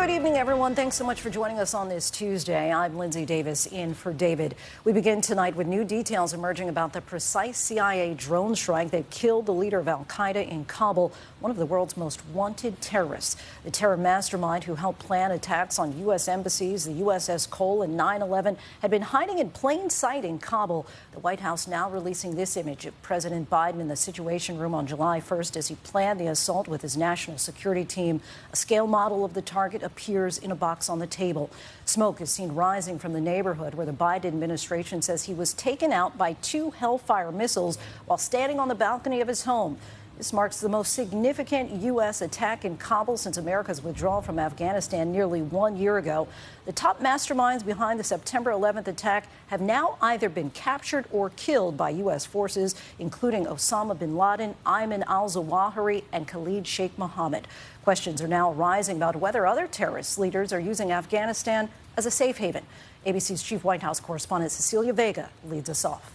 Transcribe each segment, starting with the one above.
Good evening, everyone. Thanks so much for joining us on this Tuesday. I'm Lindsay Davis in for David. We begin tonight with new details emerging about the precise CIA drone strike that killed the leader of al-Qaeda in Kabul, one of the world's most wanted terrorists. The terror mastermind who helped plan attacks on U.S. embassies, the USS Cole, and 9/11 had been hiding in plain sight in Kabul. The White House now releasing this image of President Biden in the Situation Room on July 1st as he planned the assault with his national security team. A scale model of the target appears in a box on the table. Smoke is seen rising from the neighborhood where the Biden administration says he was taken out by 2 Hellfire missiles while standing on the balcony of his home. This marks the most significant U.S. attack in Kabul since America's withdrawal from Afghanistan nearly 1 year ago. The top masterminds behind the September 11th attack have now either been captured or killed by U.S. forces, including Osama bin Laden, Ayman Al-Zawahiri, and 𝗺cie𝗿𝗲𝗯𝗲. Questions are now rising about whether other terrorist leaders are using Afghanistan as a safe haven. ABC's chief White House correspondent 𝗺cie 𝗿𝗲𝗃 leads us off.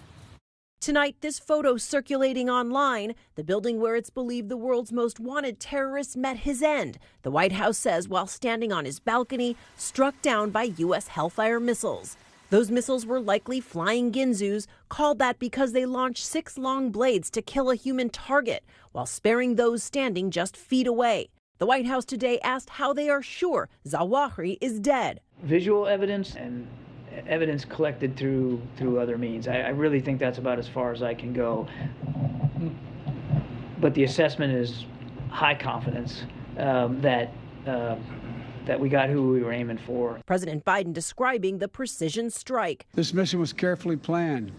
Tonight, this photo circulating online, the building where it's believed the world's most wanted terrorist met his end, the White House says, while standing on his balcony, struck down by U.S. Hellfire missiles. Those missiles were likely flying ginzus, called that because they launched 6 long blades to kill a human target, while sparing those standing just feet away. The White House today asked how they are sure Zawahiri is dead. Visual evidence and evidence collected through other means. I really think that's about as far as I can go. But the assessment is high confidence that we got who we were aiming for. President Biden describing the precision strike. This mission was carefully planned,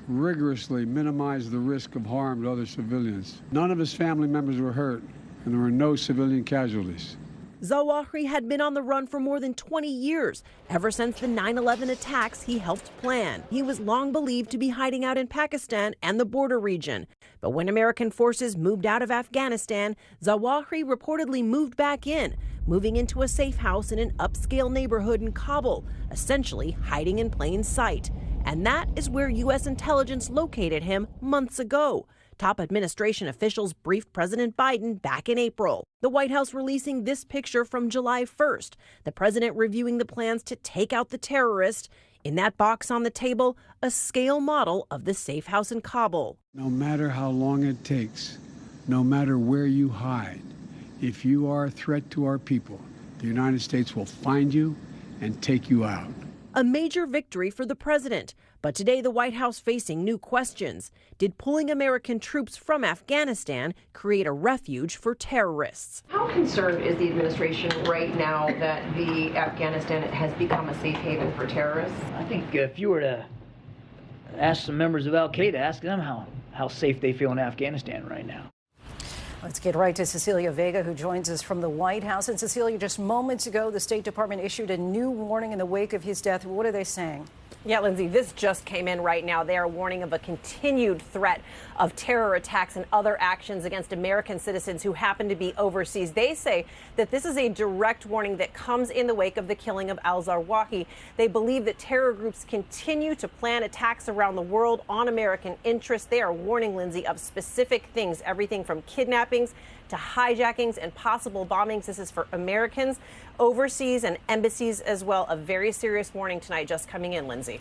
rigorously minimized the risk of harm to other civilians. None of his family members were hurt, and there were no civilian casualties. Zawahiri had been on the run for more than 20 years. Ever since the 9/11 attacks he helped plan. He was long believed to be hiding out in Pakistan and the border region. But when American forces moved out of Afghanistan, Zawahiri reportedly moved back in, moving into a safe house in an upscale neighborhood in Kabul, essentially hiding in plain sight. And that is where U.S. intelligence located him months ago. Top administration officials briefed President Biden back in April. The White House releasing this picture from July 1st. The president reviewing the plans to take out the terrorist. In that box on the table, a scale model of the safe house in Kabul. No matter how long it takes, no matter where you hide, if you are a threat to our people, the United States will find you and take you out. A major victory for the president. But today, the White House facing new questions. Did pulling American troops from Afghanistan create a refuge for terrorists? How concerned is the administration right now that Afghanistan has become a safe haven for terrorists? I think if you were to ask some members of al-Qaeda, ask them how safe they feel in Afghanistan right now. Let's get right to 𝗺cie 𝗿𝗃𝗃, who joins us from the White House. And 𝗺cie, just moments ago, the State Department issued a new warning in the wake of his death. What are they saying? Yeah, Lindsay, this just came in right now. They are warning of a continued threat of terror attacks and other actions against American citizens who happen to be overseas. They say that this is a direct warning that comes in the wake of the killing of al-Zawahiri. They believe that terror groups continue to plan attacks around the world on American interests. They are warning, Lindsay, of specific things, everything from kidnappings to hijackings and possible bombings. This is for Americans overseas and embassies as well. A very serious warning tonight just coming in, Lindsay.